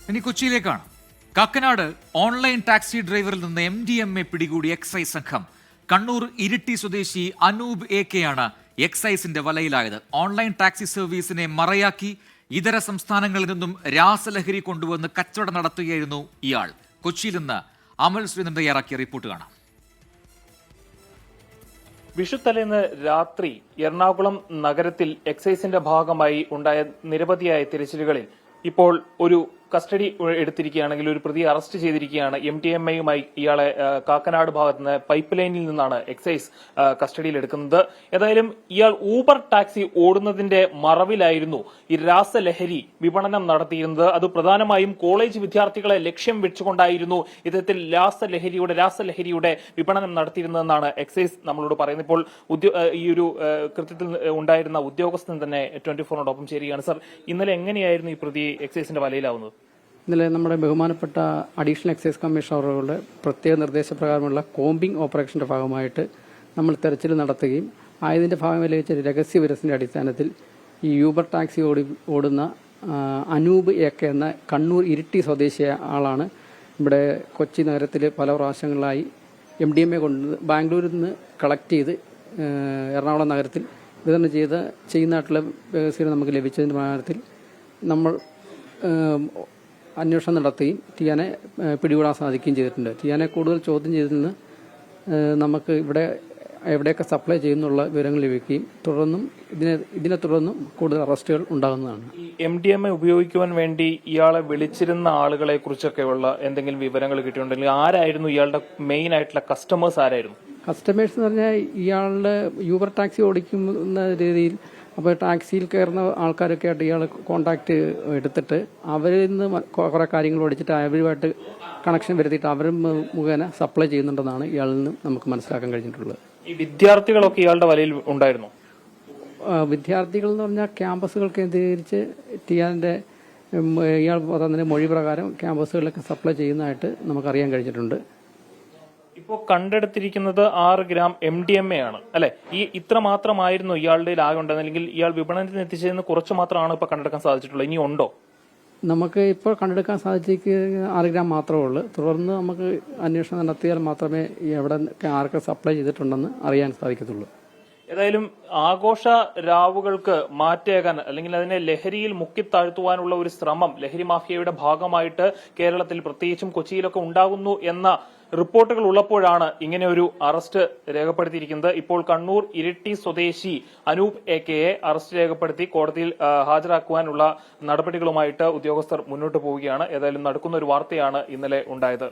ഇനി കൊച്ചിയിലേക്കാണ്. Kakkanad online taxi ഡ്രൈവറിൽ നിന്ന് MDMA പിടികൂടി എക്സൈസ് സംഘം. കണ്ണൂർ ഇരിട്ടി സ്വദേശി അനൂപ് AK ആണ് എക്സൈസിന്റെ വലയിലായത്. ഓൺലൈൻ ടാക്സി സർവീസിനെ മറയാക്കി ഇതര സംസ്ഥാനങ്ങളിൽ നിന്നും രാസലഹരി കൊണ്ടുവന്ന് കച്ചവടം നടത്തുകയായിരുന്നു ഇയാൾ. കൊച്ചിയിൽ നിന്ന് അമൽ ശ്രീധരൻ തയ്യാറാക്കിയ റിപ്പോർട്ട് കാണാം. വിഷുത്തലേന്ന് രാത്രി എറണാകുളം നഗരത്തിൽ എക്സൈസിന്റെ ഭാഗമായി ഉണ്ടായ നിരവധിയായ തിരച്ചിലുകളിൽ ഇപ്പോൾ ഒരു കസ്റ്റഡി എടുത്തിരിക്കുകയാണെങ്കിൽ ഒരു പ്രതി അറസ്റ്റ് ചെയ്തിരിക്കുകയാണ്. MDMAയുമായി ഇയാളെ കാക്കനാട് ഭാഗത്ത് നിന്ന് പൈപ്പ് ലൈനിൽ നിന്നാണ് എക്സൈസ് കസ്റ്റഡിയിൽ എടുക്കുന്നത്. ഏതായാലും ഇയാൾ ഊബർ ടാക്സി ഓടുന്നതിന്റെ മറവിലായിരുന്നു ഈ രാസലഹരി വിപണനം നടത്തിയിരുന്നത്. അത് പ്രധാനമായും കോളേജ് വിദ്യാർത്ഥികളെ ലക്ഷ്യം വെച്ചുകൊണ്ടായിരുന്നു ഇത്തരത്തിൽ രാസലഹരിയുടെ വിപണനം നടത്തിയിരുന്നതെന്നാണ് എക്സൈസ് നമ്മളോട് പറയുന്നത്. ഇപ്പോൾ ഈ ഒരു കൃത്യത്തിൽ ഉണ്ടായിരുന്ന ഉദ്യോഗസ്ഥൻ തന്നെ 24നോടൊപ്പം ചേരുകയാണ്. സർ, ഇന്നലെ എങ്ങനെയായിരുന്നു ഈ പ്രതി എക്സൈസിന്റെ വലയിലാവുന്നത്? ഇന്നലെ നമ്മുടെ ബഹുമാനപ്പെട്ട അഡീഷണൽ എക്സൈസ് കമ്മീഷണറുടെ പ്രത്യേക നിർദ്ദേശപ്രകാരമുള്ള കോമ്പിംഗ് ഓപ്പറേഷന്റെ ഭാഗമായിട്ട് നമ്മൾ തെരച്ചിൽ നടത്തുകയും ആയതിന്റെ ഭാഗമായി ലഭിച്ച രഹസ്യവിവരത്തിന്റെ അടിസ്ഥാനത്തിൽ ഈ യൂബർ ടാക്സി ഓടുന്ന അനൂപ് AK എന്ന കണ്ണൂർ ഇരിട്ടി സ്വദേശിയായ ആളാണ് ഇവിടെ കൊച്ചി നഗരത്തിൽ പല പ്രാവശ്യങ്ങളിലായി MDMA കൊണ്ട് ബാംഗ്ലൂരിൽ നിന്ന് കളക്ട് ചെയ്ത് എറണാകുളം നഗരത്തിൽ വിതരണം ചെയ്യുന്നതായിട്ടുള്ള രഹസ്യം നമുക്ക് ലഭിച്ചതിന്റെ പ്രകാരത്തിൽ നമ്മൾ അന്വേഷണം നടത്തുകയും ടിയാനെ പിടികൂടാൻ സാധിക്കുകയും ചെയ്തിട്ടുണ്ട്. ടിയാനെ കൂടുതൽ ചോദ്യം ചെയ്തതിന് നമുക്ക് ഇവിടെ എവിടെയൊക്കെ സപ്ലൈ ചെയ്യുന്നുള്ള വിവരങ്ങൾ ലഭിക്കുകയും തുടർന്നും ഇതിനെ തുടർന്നും കൂടുതൽ അറസ്റ്റുകൾ ഉണ്ടാകുന്നതാണ്. ഈ MDMA ഉപയോഗിക്കുവാൻ വേണ്ടി ഇയാളെ വിളിച്ചിരുന്ന ആളുകളെ കുറിച്ചൊക്കെയുള്ള എന്തെങ്കിലും വിവരങ്ങൾ കിട്ടിയിട്ടുണ്ടെങ്കിൽ ആരായിരുന്നു ഇയാളുടെ മെയിൻ ആയിട്ടുള്ള കസ്റ്റമേഴ്സ് ആരായിരുന്നു? കസ്റ്റമേഴ്സ് എന്ന് പറഞ്ഞാൽ ഇയാളുടെ യൂബർ ടാക്സി ഓടിക്കുന്ന രീതിയിൽ അപ്പോൾ ടാക്സിയിൽ കയറുന്ന ആൾക്കാരൊക്കെ ആയിട്ട് ഇയാൾ കോണ്ടാക്ട് എടുത്തിട്ട് അവരിൽ നിന്ന് കുറേ കാര്യങ്ങൾ പഠിച്ചിട്ട് അവരുമായിട്ട് കണക്ഷൻ വരുത്തിയിട്ട് അവർ മുഖേന സപ്ലൈ ചെയ്യുന്നുണ്ടെന്നാണ് ഇയാളിൽ നിന്ന് നമുക്ക് മനസ്സിലാക്കാൻ കഴിഞ്ഞിട്ടുള്ളത്. ഈ വിദ്യാർത്ഥികളൊക്കെ ഇയാളുടെ വലയിൽ ഉണ്ടായിരുന്നു? വിദ്യാർത്ഥികൾ എന്ന് പറഞ്ഞാൽ ക്യാമ്പസുകൾ കേന്ദ്രീകരിച്ച് ടിയാന്റെ ഇയാൾ പറഞ്ഞ മൊഴി പ്രകാരം ക്യാമ്പസുകളിലൊക്കെ സപ്ലൈ ചെയ്യുന്നതായിട്ട് നമുക്കറിയാൻ കഴിഞ്ഞിട്ടുണ്ട്. ഇപ്പോൾ കണ്ടെടുത്തിരിക്കുന്നത് 6 ഗ്രാം MDMA ആണ് അല്ലെ? ഈ ഇത്ര മാത്രമായിരുന്നു ഇയാളുടെ ആകെ ഉണ്ടെന്ന്, അല്ലെങ്കിൽ ഇയാൾ വിപണനത്തിന് എത്തിച്ചതെന്ന് കുറച്ച് മാത്രമാണ് ഇപ്പോൾ കണ്ടെടുക്കാൻ സാധിച്ചിട്ടുള്ളത്. ഇനി ഉണ്ടോ? നമുക്ക് ഇപ്പോൾ കണ്ടെടുക്കാൻ സാധിച്ചിരിക്കുന്ന 6 ഗ്രാം മാത്രമേ ഉള്ളൂ. തുടർന്ന് നമുക്ക് അന്വേഷണം നടത്തിയാൽ മാത്രമേ എവിടെ ആർക്ക് സപ്ലൈ ചെയ്തിട്ടുണ്ടെന്ന് അറിയാൻ സാധിക്കത്തുള്ളൂ. ഏതായാലും ആഘോഷ രാവുകൾക്ക് മാറ്റേകാൻ അല്ലെങ്കിൽ അതിനെ ലഹരിയിൽ മുക്കിത്താഴ്ത്തുവാനുള്ള ഒരു ശ്രമം ലഹരി മാഫിയയുടെ ഭാഗമായിട്ട് കേരളത്തിൽ പ്രത്യേകിച്ചും കൊച്ചിയിലൊക്കെ ഉണ്ടാകുന്നു എന്ന റിപ്പോർട്ടുകൾ ഉള്ളപ്പോഴാണ് ഇങ്ങനെ ഒരു അറസ്റ്റ് രേഖപ്പെടുത്തിയിരിക്കുന്നത്. ഇപ്പോൾ കണ്ണൂർ ഇരിട്ടി സ്വദേശി അനൂപ് AKയെ അറസ്റ്റ് രേഖപ്പെടുത്തി കോടതിയിൽ ഹാജരാക്കുവാനുള്ള നടപടികളുമായിട്ട് ഉദ്യോഗസ്ഥർ മുന്നോട്ട് പോവുകയാണ്. ഏതായാലും നടക്കുന്ന ഒരു വാർത്തയാണ് ഇന്നലെ ഉണ്ടായത്.